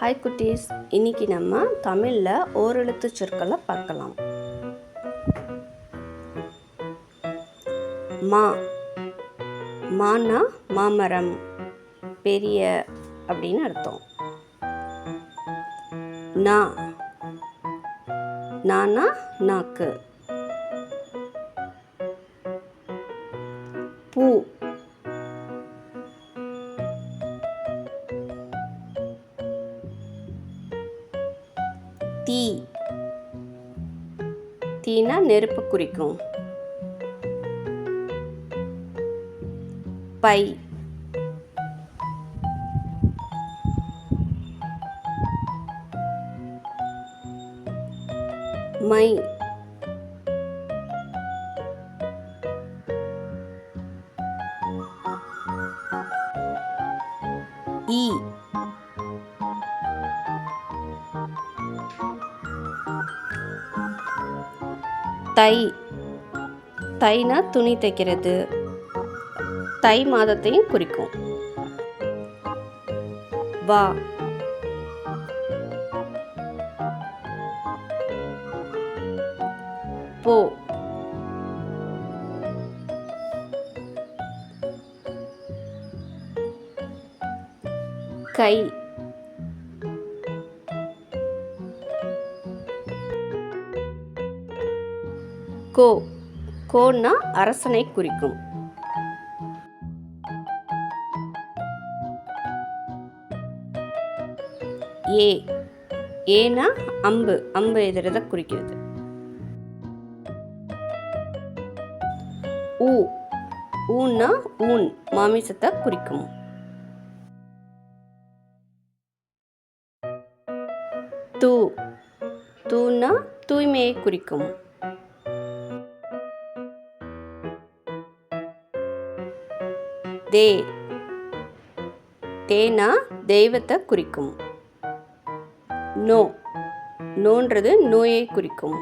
Hi குட்டீஸ், இன்னைக்கு நம்ம தமிழில் ஓரெழுத்து சொற்களை பார்க்கலாம். மா, மானா மாமரம், பெரிய அப்படின்னு அர்த்தம். நா, நானா நாக்கு. பூ, தீ, தீனா நெருப்பு குறிக்கும். பை, மை, ஈ, தை, தைனா துணி தைக்கிறது, தை மாதத்தையும் குறிக்கும். வா, போ, கை, கோ, கோன்னா அரசனை குறிக்கும். ஏ, ஏனா அம்பு, அம்பு எதிரத குறிக்கிறது. ஊ, ஊன்னா ஊன், மாமிசத்தை குறிக்கும். தூ, தூனா தூய்மையை குறிக்கும். தே, தேனா தெய்வத்தை குறிக்கும். நோ, நோன்றது நோயை குறிக்கும்.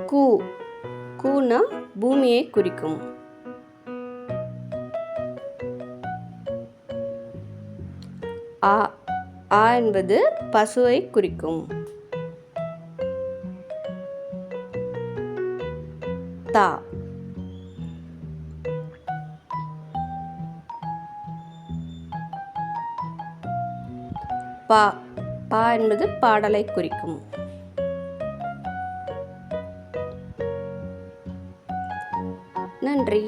கூ, கூனா பூமியை குறிக்கும். ஆ, ஆ என்பது பசுவை குறிக்கும். தா, பா, பா என்பது பாடலை குறிக்கும். நன்றி.